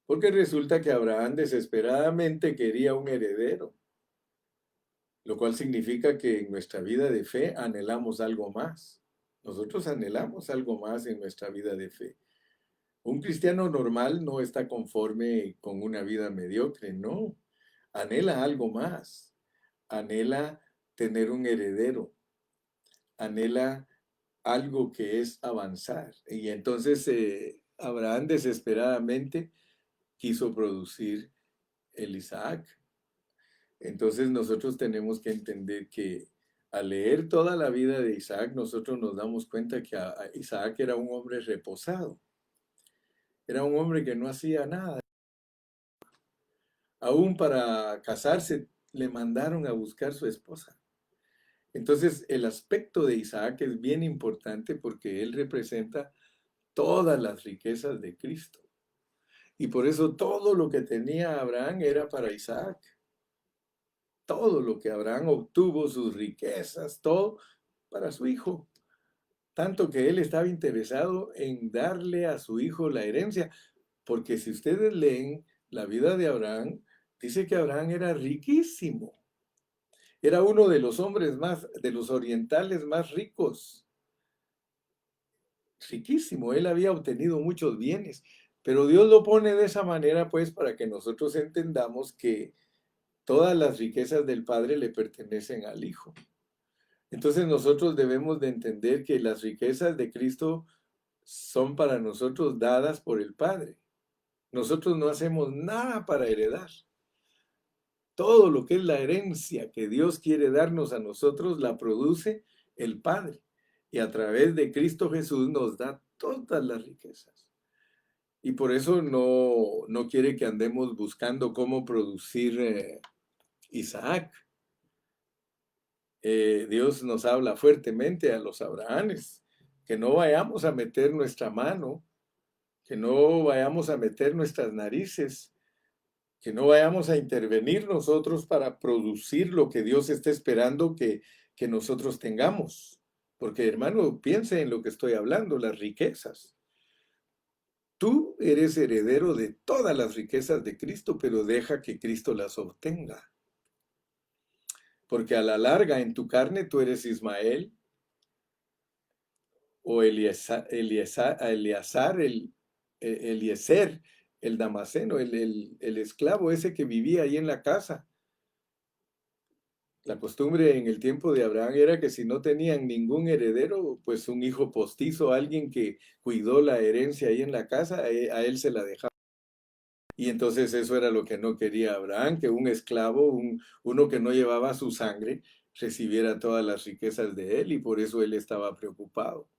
Porque resulta que Abraham desesperadamente quería un heredero, lo cual significa que en nuestra vida de fe anhelamos algo más. Nosotros anhelamos algo más en nuestra vida de fe. Un cristiano normal no está conforme con una vida mediocre, no. Anhela algo más. Anhela tener un heredero. Anhela algo que es avanzar. Y entonces Abraham desesperadamente quiso producir el Isaac. Entonces nosotros tenemos que entender que al leer toda la vida de Isaac, nosotros nos damos cuenta que Isaac era un hombre reposado. Era un hombre que no hacía nada. Aún para casarse le mandaron a buscar su esposa. Entonces el aspecto de Isaac es bien importante porque él representa todas las riquezas de Cristo. Y por eso todo lo que tenía Abraham era para Isaac. Todo lo que Abraham obtuvo, sus riquezas, todo, para su hijo, tanto que él estaba interesado en darle a su hijo la herencia, porque si ustedes leen la vida de Abraham, dice que Abraham era riquísimo, era uno de los hombres más, de los orientales más ricos, riquísimo, él había obtenido muchos bienes, pero Dios lo pone de esa manera pues para que nosotros entendamos que todas las riquezas del Padre le pertenecen al Hijo. Entonces nosotros debemos de entender que las riquezas de Cristo son para nosotros dadas por el Padre. Nosotros no hacemos nada para heredar. Todo lo que es la herencia que Dios quiere darnos a nosotros la produce el Padre. Y a través de Cristo Jesús nos da todas las riquezas. Y por eso no quiere que andemos buscando cómo producir Isaac. Dios nos habla fuertemente a los Abrahames, que no vayamos a meter nuestra mano, que no vayamos a meter nuestras narices, que no vayamos a intervenir nosotros para producir lo que Dios está esperando que nosotros tengamos. Porque hermano, piense en lo que estoy hablando, las riquezas. Tú eres heredero de todas las riquezas de Cristo, pero deja que Cristo las obtenga. Porque a la larga en tu carne tú eres Ismael o Eliezer, el Damaseno, el esclavo ese que vivía ahí en la casa. La costumbre en el tiempo de Abraham era que si no tenían ningún heredero, pues un hijo postizo, alguien que cuidó la herencia ahí en la casa, a él se la dejaba. Y entonces eso era lo que no quería Abraham, que un esclavo, uno que no llevaba su sangre, recibiera todas las riquezas de él, y por eso él estaba preocupado.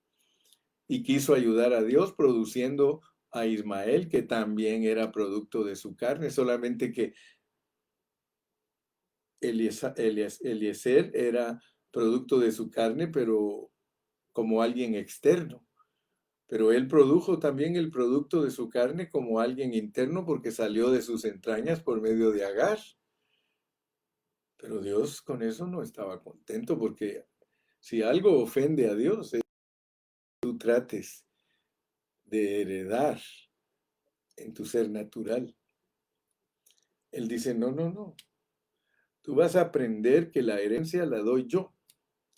Y quiso ayudar a Dios produciendo a Ismael, que también era producto de su carne, solamente que Eliezer era producto de su carne, pero como alguien externo. Pero él produjo también el producto de su carne como alguien interno porque salió de sus entrañas por medio de Agar. Pero Dios con eso no estaba contento porque si algo ofende a Dios es que tú trates de heredar en tu ser natural. Él dice, no, no, no. Tú vas a aprender que la herencia la doy yo.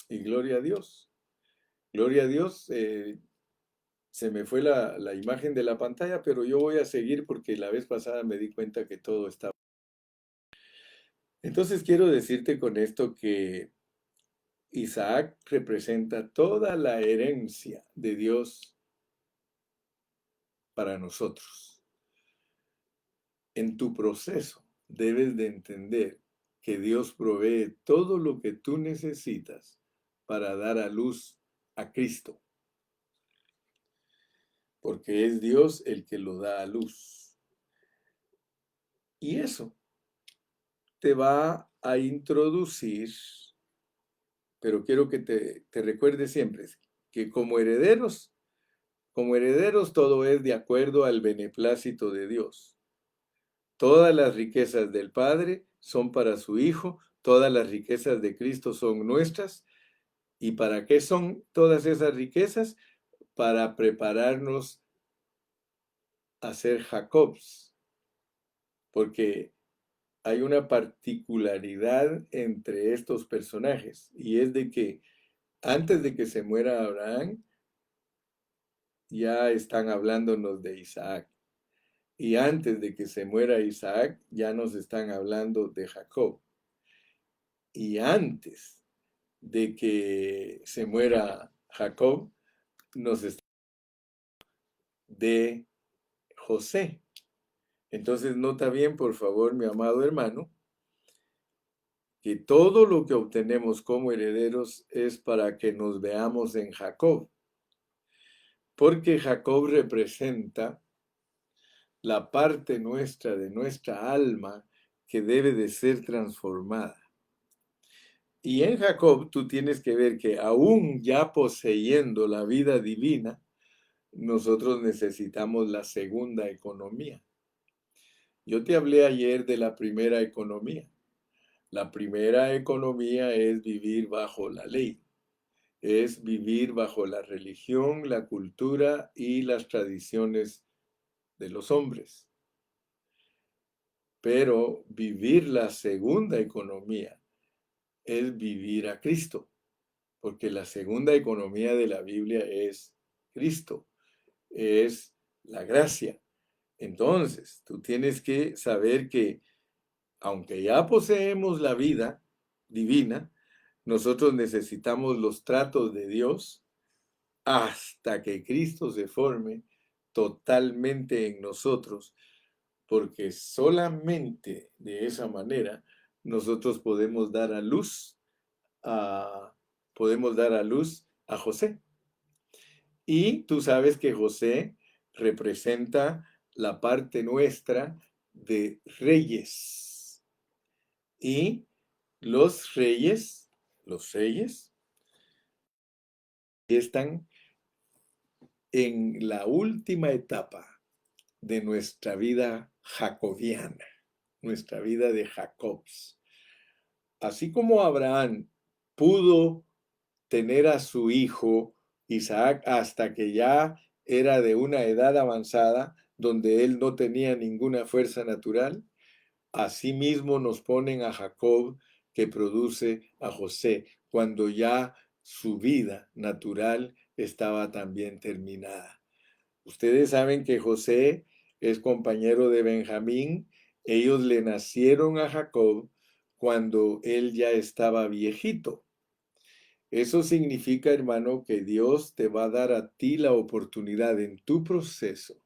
Y gloria a Dios. Gloria a Dios. Se me fue la imagen de la pantalla, pero yo voy a seguir porque la vez pasada me di cuenta que todo estaba. Entonces quiero decirte con esto que Isaac representa toda la herencia de Dios para nosotros. En tu proceso debes de entender que Dios provee todo lo que tú necesitas para dar a luz a Cristo, porque es Dios el que lo da a luz. Y eso te va a introducir, pero quiero que te recuerdes siempre que como herederos todo es de acuerdo al beneplácito de Dios. Todas las riquezas del Padre son para su Hijo, todas las riquezas de Cristo son nuestras. ¿Y para qué son todas esas riquezas? Para prepararnos a ser Jacobs, porque hay una particularidad entre estos personajes, y es de que antes de que se muera Abraham, ya están hablándonos de Isaac. Y antes de que se muera Isaac, ya nos están hablando de Jacob. Y antes de que se muera Jacob, nos están hablando de José. Entonces, nota bien, por favor, mi amado hermano, que todo lo que obtenemos como herederos es para que nos veamos en Jacob. Porque Jacob representa la parte nuestra de nuestra alma que debe de ser transformada. Y en Jacob tú tienes que ver que aún ya poseyendo la vida divina, nosotros necesitamos la segunda economía. Yo te hablé ayer de la primera economía. La primera economía es vivir bajo la ley. es vivir bajo la religión, la cultura y las tradiciones de los hombres. Pero vivir la segunda economía es vivir a Cristo, porque la segunda economía de la Biblia es Cristo, es la gracia. Entonces, tú tienes que saber que aunque ya poseemos la vida divina, nosotros necesitamos los tratos de Dios hasta que Cristo se forme totalmente en nosotros, porque solamente de esa manera nosotros a, podemos dar a luz a José. Y tú sabes que José representa la parte nuestra de reyes. Y los reyes están en la última etapa de nuestra vida jacobiana, nuestra vida de Jacobs. Así como Abraham pudo tener a su hijo Isaac hasta que ya era de una edad avanzada, donde él no tenía ninguna fuerza natural, asimismo nos ponen a Jacob, que produce a José, cuando ya su vida natural estaba también terminada. Ustedes saben que José es compañero de Benjamín. Ellos le nacieron a Jacob cuando él ya estaba viejito. Eso significa, hermano, que Dios te va a dar a ti la oportunidad en tu proceso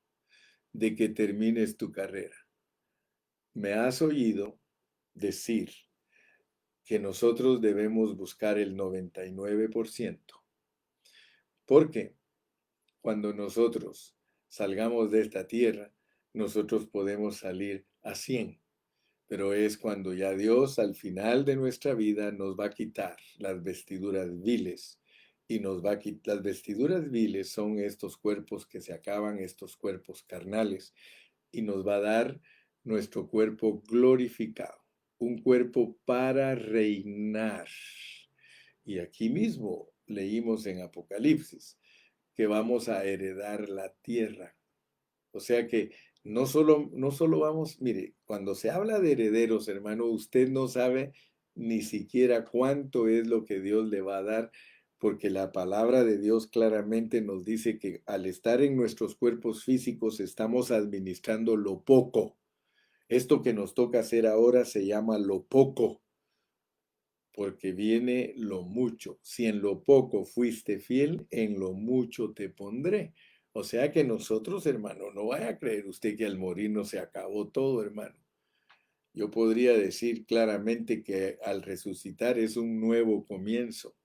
de que termines tu carrera. Me has oído decir que nosotros debemos buscar el 99%, porque cuando nosotros salgamos de esta tierra, nosotros podemos salir a 100, pero es cuando ya Dios al final de nuestra vida nos va a quitar las vestiduras viles y nos va a quitar. Las vestiduras viles son estos cuerpos que se acaban, estos cuerpos carnales, y nos va a dar nuestro cuerpo glorificado, un cuerpo para reinar. Y aquí mismo leímos en Apocalipsis que vamos a heredar la tierra. O sea que no solo vamos, mire, cuando se habla de herederos, hermano, usted no sabe ni siquiera cuánto es lo que Dios le va a dar, porque la palabra de Dios claramente nos dice que al estar en nuestros cuerpos físicos estamos administrando lo poco. Esto que nos toca hacer ahora se llama lo poco, porque viene lo mucho. Si en lo poco fuiste fiel, en lo mucho te pondré. O sea que nosotros, hermano, no vaya a creer usted que al morir no se acabó todo, hermano. Yo podría decir claramente que al resucitar es un nuevo comienzo.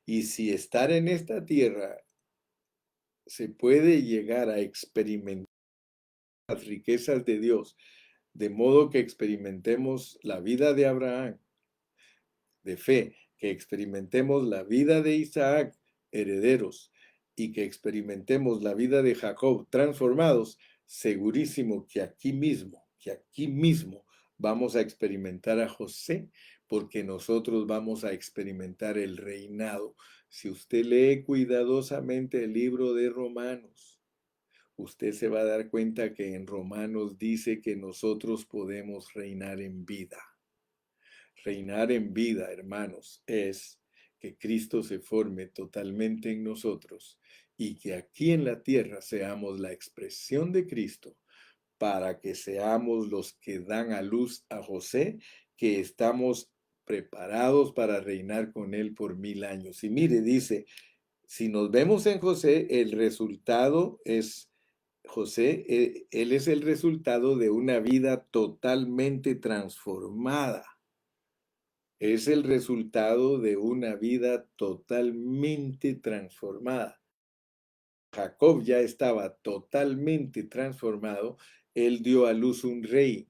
Y si estar en esta tierra se puede llegar a experimentar las riquezas de Dios, de modo que experimentemos la vida de Abraham, de fe, que experimentemos la vida de Isaac, herederos, y que experimentemos la vida de Jacob, transformados, segurísimo que aquí mismo vamos a experimentar a José, porque nosotros vamos a experimentar el reinado. Si usted lee cuidadosamente el libro de Romanos, usted se va a dar cuenta que en Romanos dice que nosotros podemos reinar en vida. Reinar en vida, hermanos, es que Cristo se forme totalmente en nosotros y que aquí en la tierra seamos la expresión de Cristo, para que seamos los que dan a luz a José, que estamos preparados para reinar con él por 1000 años. Y mire, dice, si nos vemos en José, el resultado es José, él es el resultado de una vida totalmente transformada. Es el resultado de una vida totalmente transformada. Jacob ya estaba totalmente transformado. Él dio a luz un rey.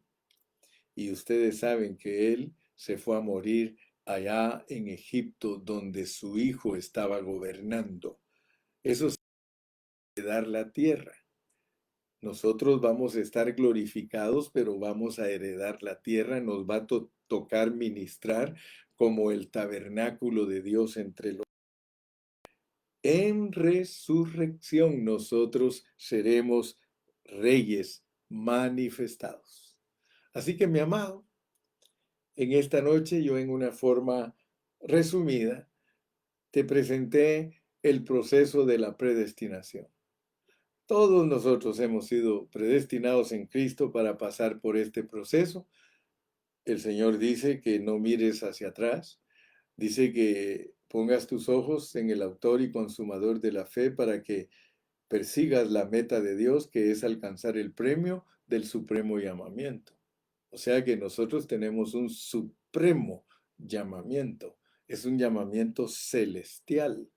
Y ustedes saben que él se fue a morir allá en Egipto, donde su hijo estaba gobernando. Eso es heredar la tierra. Nosotros vamos a estar glorificados, pero vamos a heredar la tierra. Nos va a tocar ministrar como el tabernáculo de Dios entre los en resurrección nosotros seremos reyes manifestados. Así que, mi amado, en esta noche yo en una forma resumida te presenté el proceso de la predestinación. Todos nosotros hemos sido predestinados en Cristo para pasar por este proceso. El Señor dice que no mires hacia atrás. Dice que pongas tus ojos en el autor y consumador de la fe para que persigas la meta de Dios, que es alcanzar el premio del supremo llamamiento. O sea que nosotros tenemos un supremo llamamiento. Es un llamamiento celestial.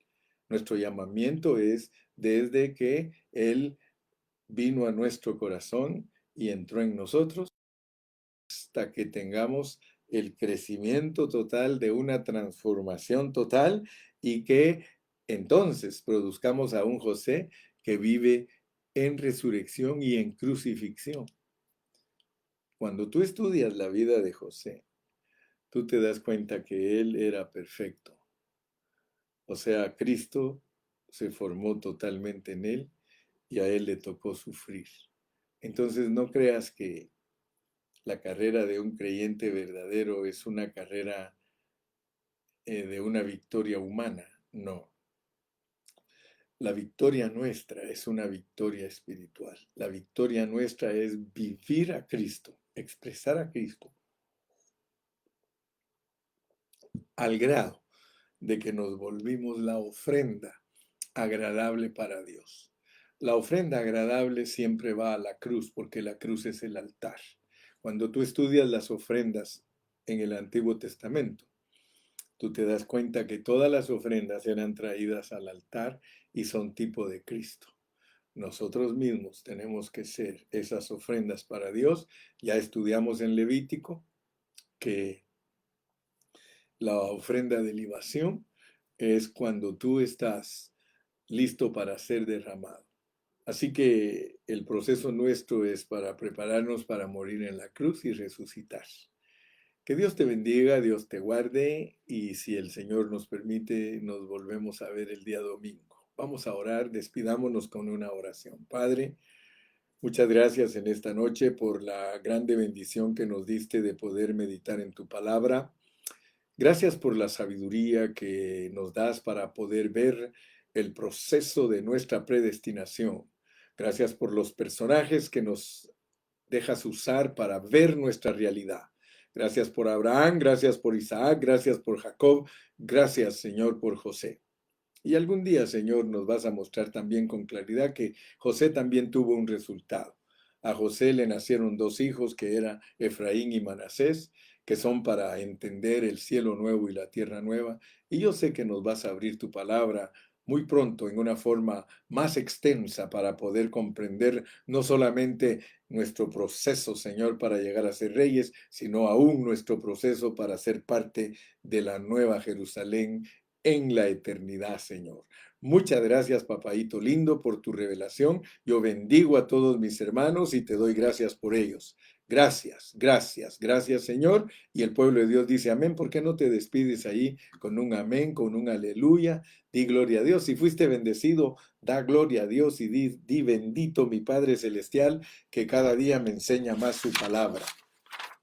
Nuestro llamamiento es desde que Él vino a nuestro corazón y entró en nosotros hasta que tengamos el crecimiento total de una transformación total y que entonces produzcamos a un José que vive en resurrección y en crucifixión. Cuando tú estudias la vida de José, tú te das cuenta que él era perfecto. O sea, Cristo se formó totalmente en él y a él le tocó sufrir. Entonces no creas que la carrera de un creyente verdadero es una carrera de una victoria humana. No. La victoria nuestra es una victoria espiritual. La victoria nuestra es vivir a Cristo, expresar a Cristo, al grado de que nos volvimos la ofrenda agradable para Dios. La ofrenda agradable siempre va a la cruz, porque la cruz es el altar. Cuando tú estudias las ofrendas en el Antiguo Testamento, tú te das cuenta que todas las ofrendas eran traídas al altar y son tipo de Cristo. Nosotros mismos tenemos que ser esas ofrendas para Dios. Ya estudiamos en Levítico que la ofrenda de libación es cuando tú estás listo para ser derramado. Así que el proceso nuestro es para prepararnos para morir en la cruz y resucitar. Que Dios te bendiga, Dios te guarde y si el Señor nos permite, nos volvemos a ver el día domingo. Vamos a orar, despidámonos con una oración. Padre, muchas gracias en esta noche por la grande bendición que nos diste de poder meditar en tu palabra. Gracias por la sabiduría que nos das para poder ver el proceso de nuestra predestinación. Gracias por los personajes que nos dejas usar para ver nuestra realidad. Gracias por Abraham, gracias por Isaac, gracias por Jacob, gracias Señor por José. Y algún día, Señor, nos vas a mostrar también con claridad que José también tuvo un resultado. A José le nacieron dos hijos que eran Efraín y Manasés, que son para entender el cielo nuevo y la tierra nueva. Y yo sé que nos vas a abrir tu palabra muy pronto en una forma más extensa para poder comprender no solamente nuestro proceso, Señor, para llegar a ser reyes, sino aún nuestro proceso para ser parte de la nueva Jerusalén en la eternidad, Señor. Muchas gracias, papaíto lindo, por tu revelación. Yo bendigo a todos mis hermanos y te doy gracias por ellos. Gracias, gracias, gracias, Señor. Y el pueblo de Dios dice amén. ¿Por qué no te despides ahí con un amén, con un aleluya? Di gloria a Dios. Si fuiste bendecido, da gloria a Dios y di bendito mi Padre Celestial, que cada día me enseña más su palabra.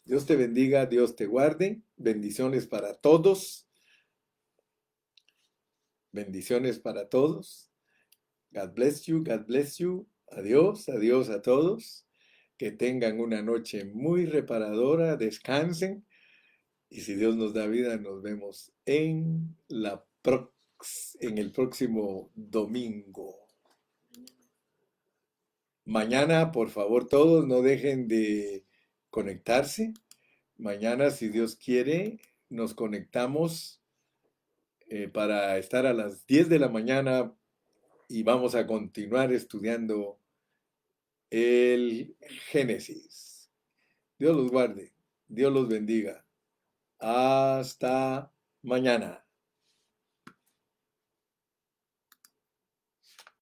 Dios te bendiga, Dios te guarde. Bendiciones para todos. Bendiciones para todos. God bless you, God bless you. Adiós, adiós a todos. Que tengan una noche muy reparadora, descansen. Y si Dios nos da vida, nos vemos en el próximo domingo. Mañana, por favor, todos no dejen de conectarse. Mañana, si Dios quiere, nos conectamos para estar a las 10 de la mañana y vamos a continuar estudiando el Génesis. Dios los guarde, Dios los bendiga. Hasta mañana.